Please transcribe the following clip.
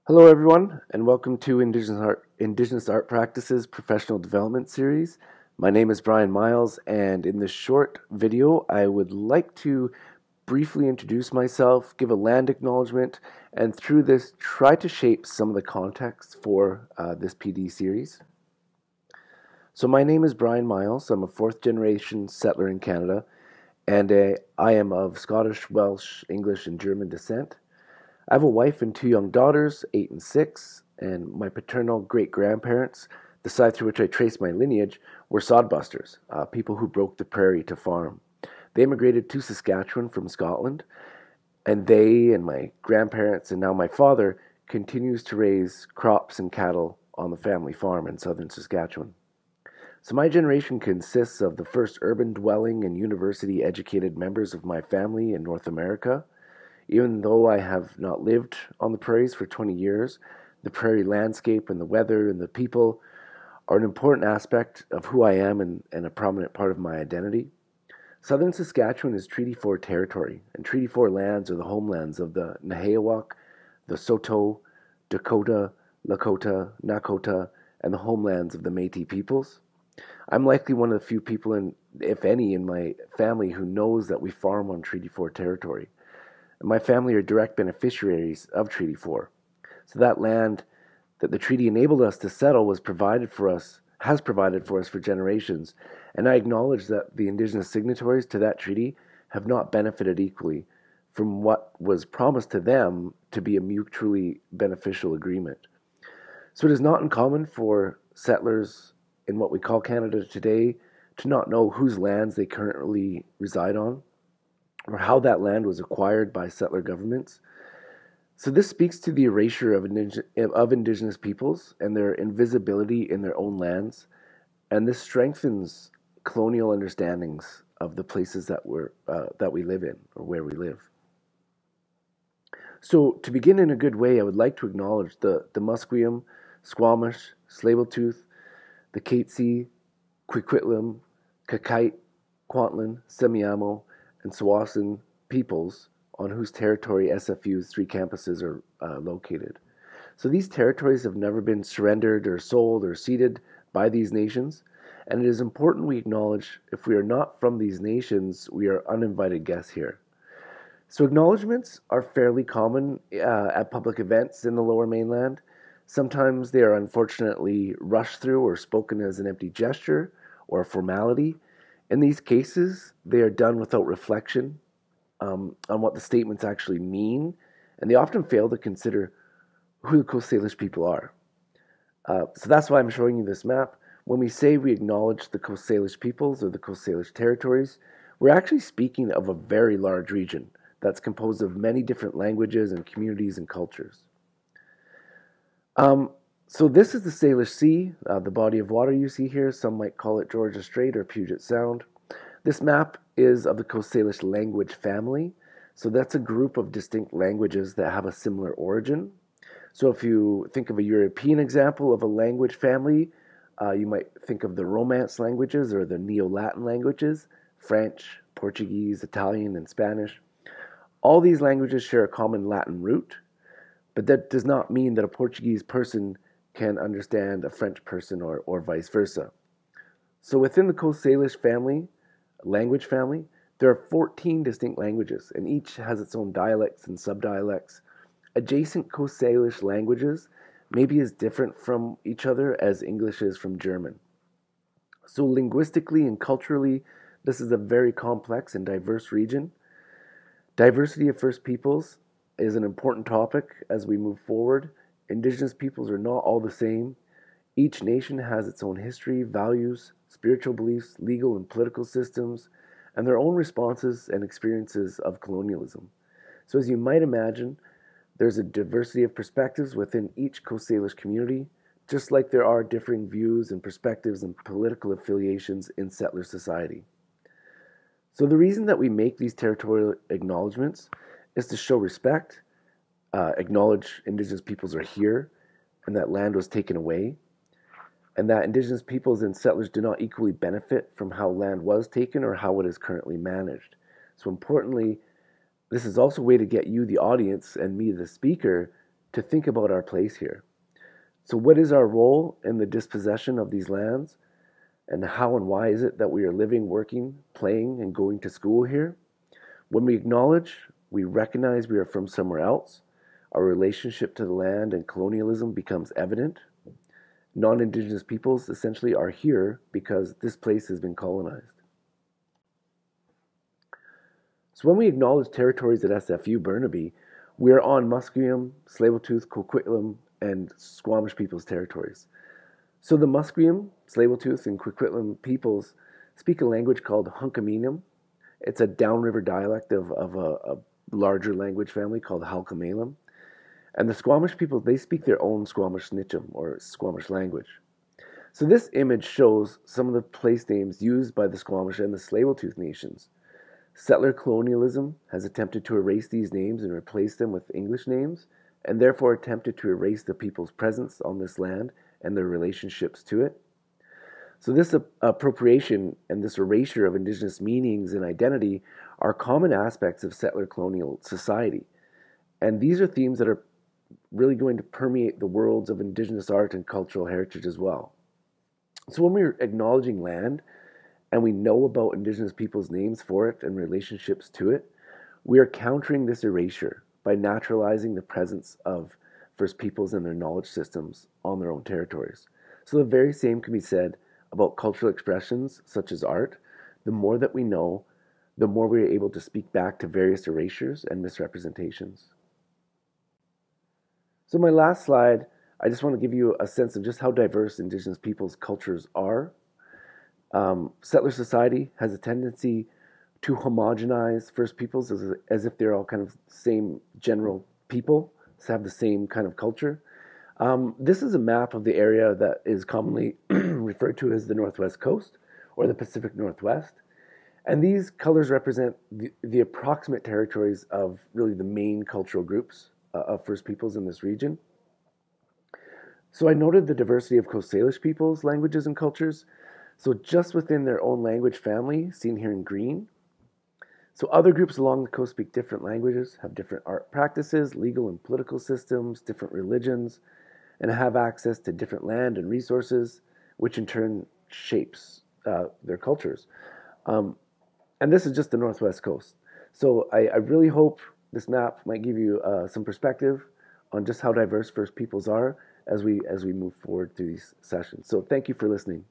Hello, everyone, and welcome to Indigenous Art Practices Professional Development Series. My name is Brian Miles, and in this short video, I would like to briefly introduce myself, give a land acknowledgement, and through this, try to shape some of the context for this PD series. So, my name is Brian Miles. I'm a fourth generation settler in Canada, and I am of Scottish, Welsh, English, and German descent. I have a wife and two young daughters, 8 and 6, and my paternal great-grandparents, the side through which I trace my lineage, were sodbusters, people who broke the prairie to farm. They immigrated to Saskatchewan from Scotland, and they and my grandparents and now my father continues to raise crops and cattle on the family farm in southern Saskatchewan. So my generation consists of the first urban dwelling and university educated members of my family in North America. Even though I have not lived on the prairies for 20 years, the prairie landscape and the weather and the people are an important aspect of who I am and a prominent part of my identity. Southern Saskatchewan is Treaty 4 territory, and Treaty 4 lands are the homelands of the Nehiyawak, the Saulteaux, Dakota, Lakota, Nakota, and the homelands of the Métis peoples. I'm likely one of the few people, if any, in my family who knows that we farm on Treaty 4 territory. My family are direct beneficiaries of Treaty 4. So that land that the treaty enabled us to settle has provided for us for generations, and I acknowledge that the Indigenous signatories to that treaty have not benefited equally from what was promised to them to be a mutually beneficial agreement. So it is not uncommon for settlers in what we call Canada today to not know whose lands they currently reside on, or how that land was acquired by settler governments. So this speaks to the erasure of Indigenous peoples and their invisibility in their own lands, and this strengthens colonial understandings of the places that we live in, or where we live. So to begin in a good way, I would like to acknowledge the Musqueam, Squamish, Tsleil-Waututh, the Katzie, Coquitlam, Kakite, Kwantlen, Semiahmoo, and Tsawwassen peoples on whose territory SFU's 3 campuses are located. So these territories have never been surrendered or sold or ceded by these nations, and it is important we acknowledge if we are not from these nations, we are uninvited guests here. So acknowledgements are fairly common at public events in the Lower Mainland. Sometimes they are unfortunately rushed through or spoken as an empty gesture or a formality. In these cases, they are done without reflection on what the statements actually mean, and they often fail to consider who the Coast Salish people are. So that's why I'm showing you this map. When we say we acknowledge the Coast Salish peoples or the Coast Salish territories, we're actually speaking of a very large region that's composed of many different languages and communities and cultures. So this is the Salish Sea, the body of water you see here. Some might call it Georgia Strait or Puget Sound. This map is of the Coast Salish language family. So that's a group of distinct languages that have a similar origin. So if you think of a European example of a language family, you might think of the Romance languages or the Neo-Latin languages, French, Portuguese, Italian, and Spanish. All these languages share a common Latin root, but that does not mean that a Portuguese person can understand a French person or vice versa. So within the Coast Salish language family, there are 14 distinct languages, and each has its own dialects and subdialects. Adjacent Coast Salish languages may be as different from each other as English is from German. So linguistically and culturally, this is a very complex and diverse region. Diversity of First Peoples is an important topic as we move forward. Indigenous peoples are not all the same. Each nation has its own history, values, spiritual beliefs, legal and political systems, and their own responses and experiences of colonialism. So as you might imagine, there's a diversity of perspectives within each Coast Salish community, just like there are differing views and perspectives and political affiliations in settler society. So the reason that we make these territorial acknowledgements is to show respect, acknowledge Indigenous peoples are here, and that land was taken away, and that Indigenous peoples and settlers do not equally benefit from how land was taken or how it is currently managed. So importantly, this is also a way to get you, the audience, and me, the speaker, to think about our place here. So, what is our role in the dispossession of these lands? And how and why is it that we are living, working, playing, and going to school here? When we acknowledge, we recognize we are from somewhere else, our relationship to the land and colonialism becomes evident. Non-Indigenous peoples essentially are here because this place has been colonized. So when we acknowledge territories at SFU Burnaby, we are on Musqueam, Tsleil-Waututh, Coquitlam, and Squamish peoples' territories. So the Musqueam, Tsleil-Waututh, and Coquitlam peoples speak a language called Hunkaminam. It's a downriver dialect of a larger language family called Halkomelem. And the Squamish people, they speak their own Squamish Snitcham, or Squamish language. So this image shows some of the place names used by the Squamish and the Tsleil-Waututh nations. Settler colonialism has attempted to erase these names and replace them with English names, and therefore attempted to erase the people's presence on this land and their relationships to it. So this appropriation and this erasure of Indigenous meanings and identity are common aspects of settler colonial society. And these are themes that are really going to permeate the worlds of Indigenous art and cultural heritage as well. So when we're acknowledging land, and we know about Indigenous people's names for it and relationships to it, we are countering this erasure by naturalizing the presence of First Peoples and their knowledge systems on their own territories. So the very same can be said about cultural expressions such as art. The more that we know, the more we are able to speak back to various erasures and misrepresentations. So my last slide, I just want to give you a sense of just how diverse Indigenous peoples' cultures are. Settler society has a tendency to homogenize First Peoples as if they're all kind of same general people, to have the same kind of culture. This is a map of the area that is commonly referred to as the Northwest Coast or the Pacific Northwest. And these colors represent the approximate territories of really the main cultural groups of First Peoples in this region. So I noted the diversity of Coast Salish peoples, languages, and cultures. So just within their own language family, seen here in green. So other groups along the coast speak different languages, have different art practices, legal and political systems, different religions, and have access to different land and resources, which in turn shapes their cultures. And this is just the Northwest Coast. So I really hope this map might give you some perspective on just how diverse First Peoples are as we move forward through these sessions. So thank you for listening.